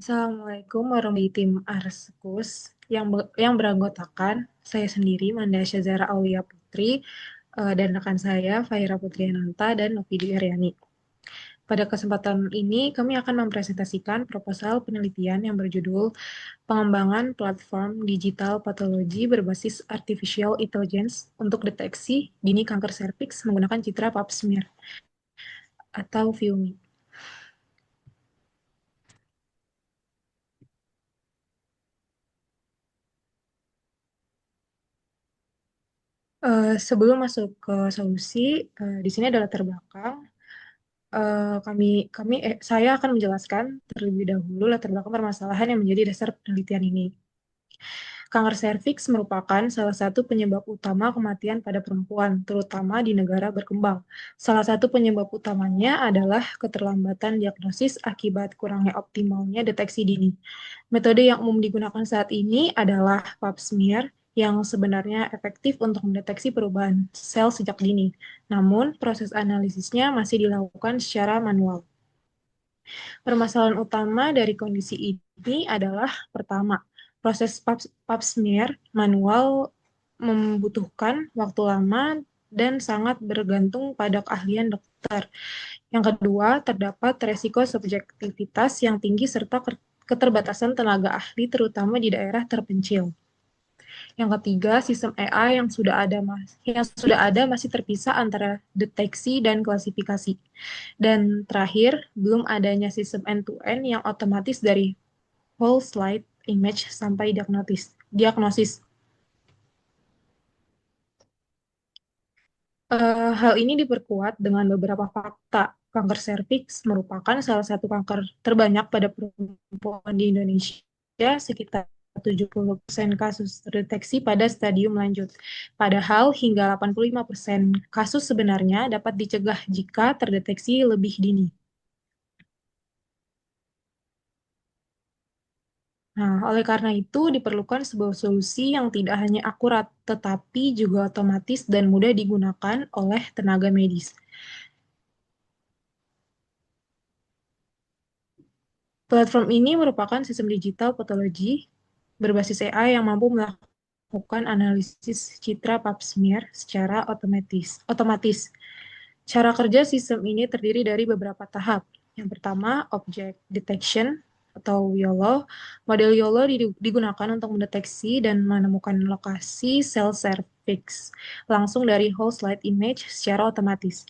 Assalamualaikum warahmatullahi tim Arskus yang beranggotakan saya sendiri Manda Syazara Aulia Putri dan rekan saya Fahira Putriananta dan Novidi Aryani. Pada kesempatan ini kami akan mempresentasikan proposal penelitian yang berjudul Pengembangan Platform Digital Patologi Berbasis Artificial Intelligence untuk Deteksi Dini Kanker Serviks menggunakan citra Pap smear atau VIUMI. Sebelum masuk ke solusi, di sini adalah latar belakang. Saya akan menjelaskan terlebih dahulu latar belakang permasalahan yang menjadi dasar penelitian ini. Kanker serviks merupakan salah satu penyebab utama kematian pada perempuan, terutama di negara berkembang. Salah satu penyebab utamanya adalah keterlambatan diagnosis akibat kurangnya optimalnya deteksi dini. Metode yang umum digunakan saat ini adalah Pap smear yang sebenarnya efektif untuk mendeteksi perubahan sel sejak dini. Namun, proses analisisnya masih dilakukan secara manual. Permasalahan utama dari kondisi ini adalah pertama, proses pap smear manual membutuhkan waktu lama dan sangat bergantung pada keahlian dokter. Yang kedua, terdapat resiko subjektivitas yang tinggi serta keterbatasan tenaga ahli terutama di daerah terpencil. Yang ketiga, sistem AI yang sudah ada masih terpisah antara deteksi dan klasifikasi. Dan terakhir, belum adanya sistem end-to-end yang otomatis dari whole slide image sampai diagnosis. Hal ini diperkuat dengan beberapa fakta. Kanker serviks merupakan salah satu kanker terbanyak pada perempuan di Indonesia, sekitar 70% kasus terdeteksi pada stadium lanjut. Padahal hingga 85% kasus sebenarnya dapat dicegah jika terdeteksi lebih dini. Nah, oleh karena itu diperlukan sebuah solusi yang tidak hanya akurat, tetapi juga otomatis dan mudah digunakan oleh tenaga medis. Platform ini merupakan sistem digital patologi berbasis AI yang mampu melakukan analisis citra pap smear secara otomatis. Cara kerja sistem ini terdiri dari beberapa tahap. Yang pertama, object detection atau YOLO. Model YOLO digunakan untuk mendeteksi dan menemukan lokasi sel cervix langsung dari whole slide image secara otomatis.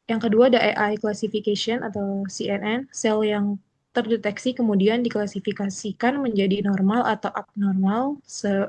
Yang kedua ada AI classification atau CNN, sel yang terdeteksi kemudian diklasifikasikan menjadi normal atau abnormal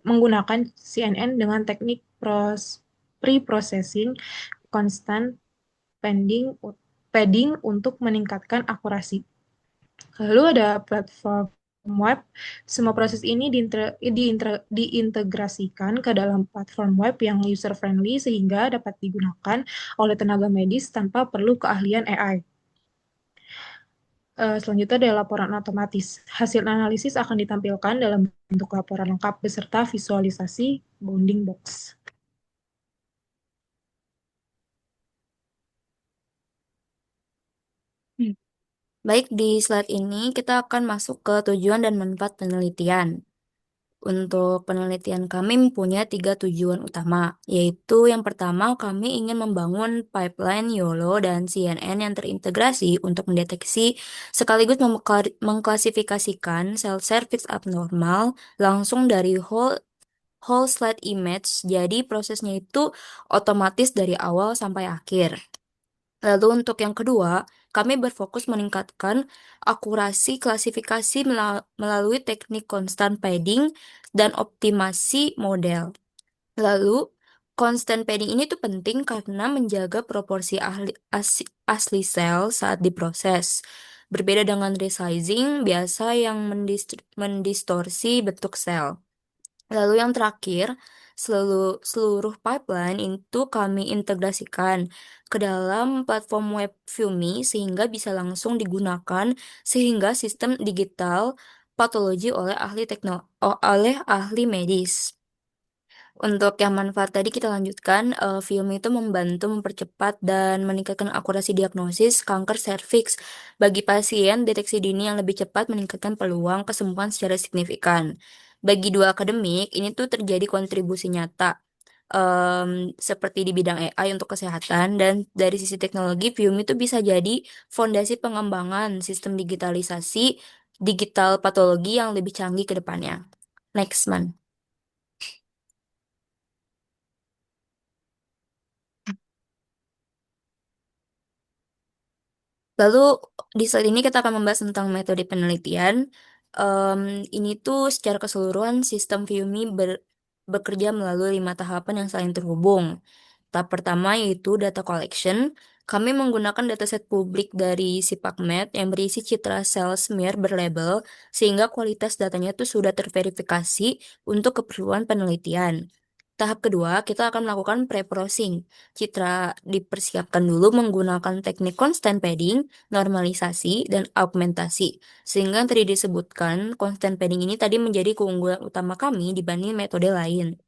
menggunakan CNN dengan teknik pre-processing constant padding untuk meningkatkan akurasi. Lalu ada platform web. Semua proses ini diintegrasikan ke dalam platform web yang user-friendly sehingga dapat digunakan oleh tenaga medis tanpa perlu keahlian AI. Selanjutnya ada laporan otomatis. Hasil analisis akan ditampilkan dalam bentuk laporan lengkap beserta visualisasi bounding box. Hmm. Baik, di slide ini kita akan masuk ke tujuan dan manfaat penelitian. Untuk penelitian kami mempunyai tiga tujuan utama, yaitu yang pertama kami ingin membangun pipeline YOLO dan CNN yang terintegrasi untuk mendeteksi sekaligus mengklasifikasikan sel serviks abnormal langsung dari whole slide image, jadi prosesnya itu otomatis dari awal sampai akhir. Lalu untuk yang kedua, kami berfokus meningkatkan akurasi klasifikasi melalui teknik constant padding dan optimasi model. Lalu, constant padding ini tuh penting karena menjaga proporsi asli sel saat diproses. Berbeda dengan resizing biasa yang mendistorsi bentuk sel. Lalu yang terakhir, seluruh pipeline itu kami integrasikan ke dalam platform web Fumi sehingga bisa langsung digunakan sehingga sistem digital patologi oleh ahli medis. Untuk yang manfaat tadi kita lanjutkan, film itu membantu mempercepat dan meningkatkan akurasi diagnosis kanker serviks. Bagi pasien, deteksi dini yang lebih cepat meningkatkan peluang kesembuhan secara signifikan. Bagi dua akademik, ini tuh terjadi kontribusi nyata, seperti di bidang AI untuk kesehatan, dan dari sisi teknologi, film itu bisa jadi fondasi pengembangan sistem digital patologi yang lebih canggih ke depannya. Next, man. Lalu di slide ini kita akan membahas tentang metode penelitian. Em, ini tuh secara keseluruhan sistem FIUMI bekerja melalui 5 tahapan yang saling terhubung. Tahap pertama yaitu data collection. Kami menggunakan dataset publik dari si PubMed yang berisi citra sel smear berlabel sehingga kualitas datanya itu sudah terverifikasi untuk keperluan penelitian. Tahap kedua, kita akan melakukan pre-processing. Citra dipersiapkan dulu menggunakan teknik constant padding, normalisasi, dan augmentasi. Sehingga yang tadi disebutkan, constant padding ini tadi menjadi keunggulan utama kami dibanding metode lain.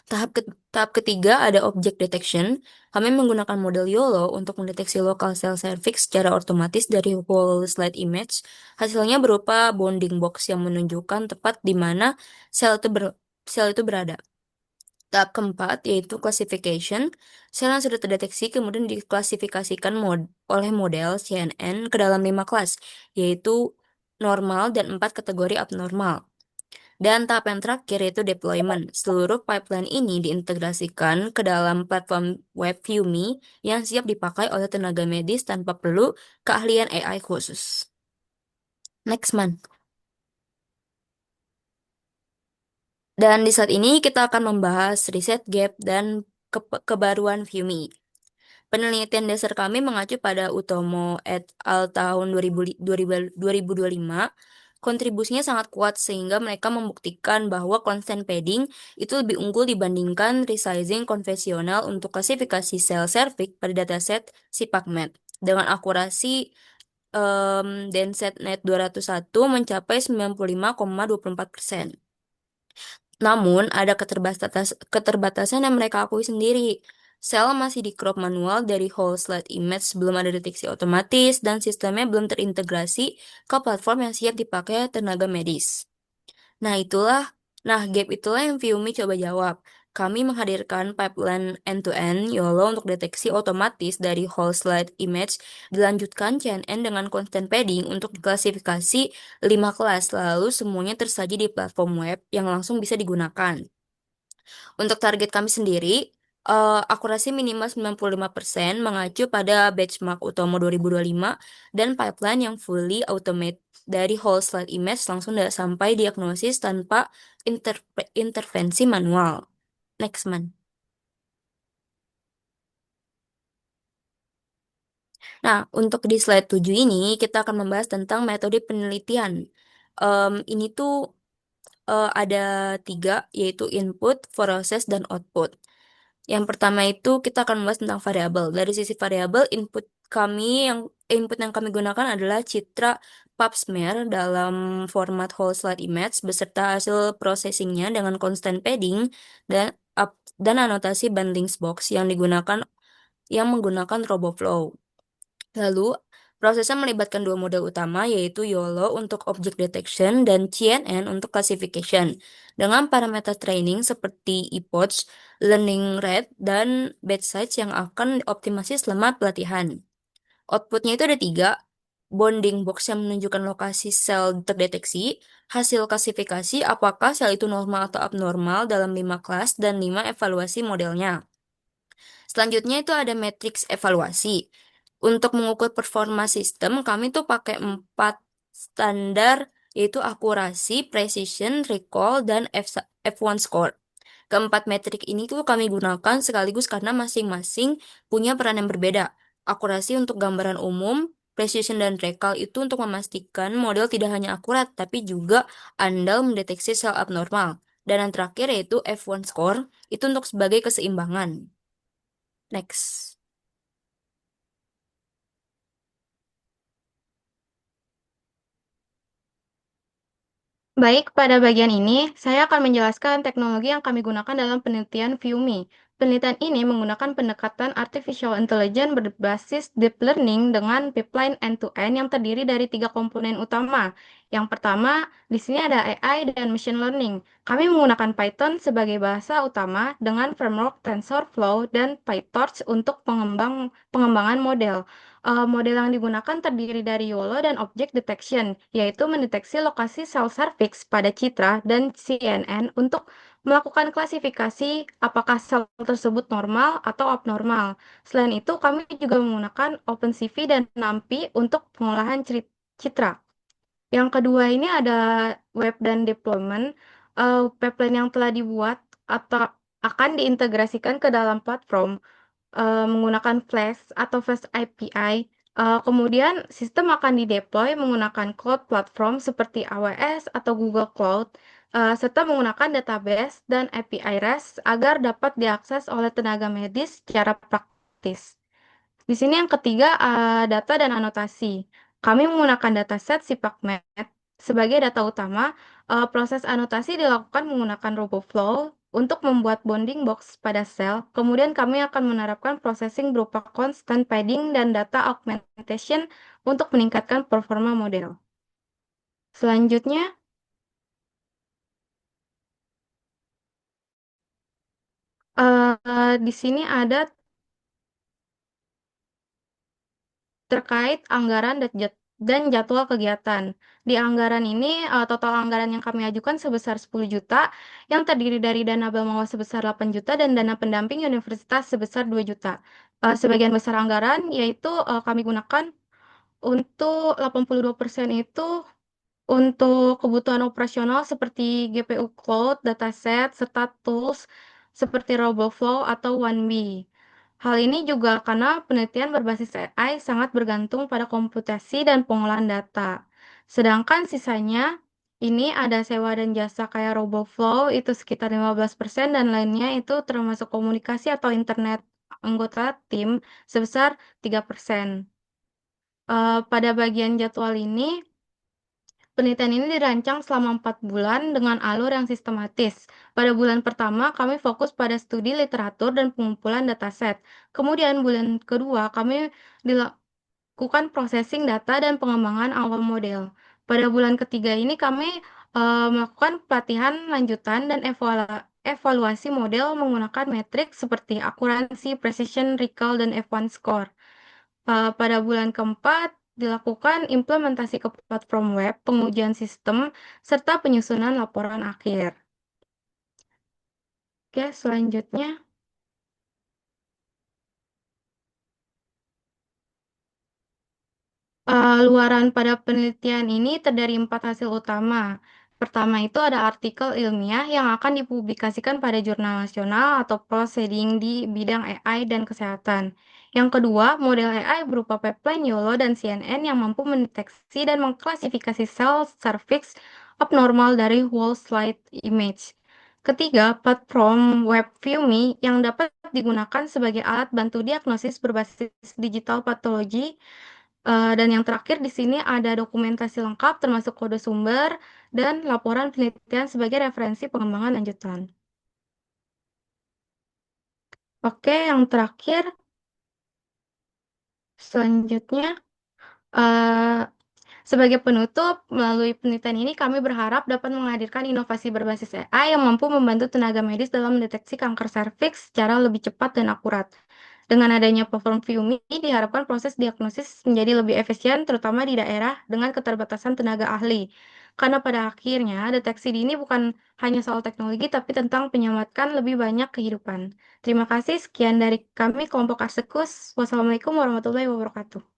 Tahap ketiga ada object detection. Kami menggunakan model YOLO untuk mendeteksi lokal sel cervix secara otomatis dari whole slide image. Hasilnya berupa bounding box yang menunjukkan tepat di mana sel itu berada. Tahap keempat yaitu classification. Sel yang sudah terdeteksi kemudian diklasifikasikan oleh model CNN ke dalam 5 kelas, yaitu normal dan 4 kategori abnormal. Dan tahap yang terakhir yaitu deployment. Seluruh pipeline ini diintegrasikan ke dalam platform web FIUMI yang siap dipakai oleh tenaga medis tanpa perlu keahlian AI khusus. Next, man. Dan di saat ini kita akan membahas riset gap dan kebaruan FIUMI. Penelitian dasar kami mengacu pada Utomo et al. Tahun 2025. Kontribusinya sangat kuat sehingga mereka membuktikan bahwa constant padding itu lebih unggul dibandingkan resizing konvensional untuk klasifikasi sel serviks pada dataset si PubMed. Dengan akurasi DenseNet 201 mencapai 95,24%. Namun, ada keterbatasan yang mereka akui sendiri. Sel masih di crop manual dari whole slide image, belum ada deteksi otomatis, dan sistemnya belum terintegrasi ke platform yang siap dipakai tenaga medis. Nah, gap itulah yang Viumi coba jawab. Kami menghadirkan pipeline end-to-end YOLO untuk deteksi otomatis dari whole slide image, dilanjutkan CNN dengan constant padding untuk diklasifikasi 5 kelas, lalu semuanya tersaji di platform web yang langsung bisa digunakan. Untuk target kami sendiri, akurasi minimal 95% mengacu pada benchmark Utomo 2025 dan pipeline yang fully automate dari whole slide image langsung sampai diagnosis tanpa intervensi manual. Next, man. Nah, untuk di slide 7 ini, kita akan membahas tentang metode penelitian. Ini tuh ada 3, yaitu input, proses, dan output. Yang pertama itu kita akan membahas tentang variabel. Dari sisi variabel, input yang kami gunakan adalah citra pub smear dalam format whole slide image beserta hasil processingnya dengan constant padding dan dan anotasi bandings box yang menggunakan RoboFlow. Lalu, prosesnya melibatkan dua model utama, yaitu YOLO untuk object detection dan CNN untuk classification, dengan parameter training seperti epoch, learning rate, dan batch size yang akan dioptimasi selama pelatihan. Outputnya itu ada 3, bounding box yang menunjukkan lokasi sel terdeteksi, hasil klasifikasi apakah sel itu normal atau abnormal dalam 5 kelas, dan 5 evaluasi modelnya. Selanjutnya itu ada matriks evaluasi. Untuk mengukur performa sistem, kami tuh pakai 4 standar, yaitu akurasi, precision, recall, dan F1 score. Keempat metrik ini tuh kami gunakan sekaligus karena masing-masing punya peran yang berbeda. Akurasi untuk gambaran umum, precision dan recall itu untuk memastikan model tidak hanya akurat, tapi juga andal mendeteksi sel abnormal. Dan yang terakhir yaitu F1 score, itu untuk sebagai keseimbangan. Next. Baik, pada bagian ini, saya akan menjelaskan teknologi yang kami gunakan dalam penelitian FIUMI. Penelitian ini menggunakan pendekatan artificial intelligence berbasis deep learning dengan pipeline end-to-end yang terdiri dari tiga komponen utama. Yang pertama, di sini ada AI dan machine learning. Kami menggunakan Python sebagai bahasa utama dengan framework TensorFlow dan PyTorch untuk pengembangan model. Model yang digunakan terdiri dari YOLO dan Object Detection, yaitu mendeteksi lokasi sel cervix pada citra dan CNN untuk melakukan klasifikasi apakah sel tersebut normal atau abnormal. Selain itu, kami juga menggunakan OpenCV dan NumPy untuk pengolahan citra. Yang kedua ini ada web dan deployment. Pipeline yang telah dibuat atau akan diintegrasikan ke dalam platform menggunakan Flash atau Flash API. Kemudian sistem akan dideploy menggunakan cloud platform seperti AWS atau Google Cloud, serta menggunakan database dan API REST agar dapat diakses oleh tenaga medis secara praktis. Di sini yang ketiga, data dan anotasi. Kami menggunakan dataset SIPACMET sebagai data utama. Proses anotasi dilakukan menggunakan RoboFlow untuk membuat bounding box pada sel. Kemudian kami akan menerapkan processing berupa constant padding dan data augmentation untuk meningkatkan performa model. Selanjutnya, di sini ada terkait anggaran dan jadwal kegiatan. Di anggaran ini, total anggaran yang kami ajukan sebesar 10 juta, yang terdiri dari dana Bamawa sebesar 8 juta dan dana pendamping universitas sebesar 2 juta. Sebagian besar anggaran yaitu kami gunakan untuk 82% itu untuk kebutuhan operasional seperti GPU Cloud, dataset, serta tools seperti RoboFlow atau OneBee. Hal ini juga karena penelitian berbasis AI sangat bergantung pada komputasi dan pengolahan data. Sedangkan sisanya ini ada sewa dan jasa kayak RoboFlow itu sekitar 15% dan lainnya itu termasuk komunikasi atau internet anggota tim sebesar 3%. Pada bagian jadwal ini, penelitian ini dirancang selama 4 bulan dengan alur yang sistematis. Pada bulan pertama, kami fokus pada studi literatur dan pengumpulan dataset. Kemudian bulan kedua, kami dilakukan processing data dan pengembangan awal model. Pada bulan ketiga ini, kami melakukan pelatihan lanjutan dan evaluasi model menggunakan metrik seperti akuransi, precision, recall, dan F1 score. Pada bulan keempat, dilakukan implementasi ke platform web, pengujian sistem, serta penyusunan laporan akhir. Oke, selanjutnya. Luaran pada penelitian ini terdiri 4 hasil utama. Pertama itu ada artikel ilmiah yang akan dipublikasikan pada jurnal nasional atau proceeding di bidang AI dan kesehatan. Yang kedua, model AI berupa pipeline YOLO dan CNN yang mampu mendeteksi dan mengklasifikasi sel cervix abnormal dari whole slide image. Ketiga, platform web ViewMe yang dapat digunakan sebagai alat bantu diagnosis berbasis digital pathology. Dan yang terakhir di sini ada dokumentasi lengkap termasuk kode sumber dan laporan penelitian sebagai referensi pengembangan lanjutan. Oke, yang terakhir selanjutnya eh, sebagai penutup, melalui penelitian ini kami berharap dapat menghadirkan inovasi berbasis AI yang mampu membantu tenaga medis dalam mendeteksi kanker serviks secara lebih cepat dan akurat. Dengan adanya platform ViewMe, diharapkan proses diagnosis menjadi lebih efisien, terutama di daerah dengan keterbatasan tenaga ahli. Karena pada akhirnya, deteksi dini bukan hanya soal teknologi, tapi tentang menyelamatkan lebih banyak kehidupan. Terima kasih, sekian dari kami, kelompok Arsekus. Wassalamualaikum warahmatullahi wabarakatuh.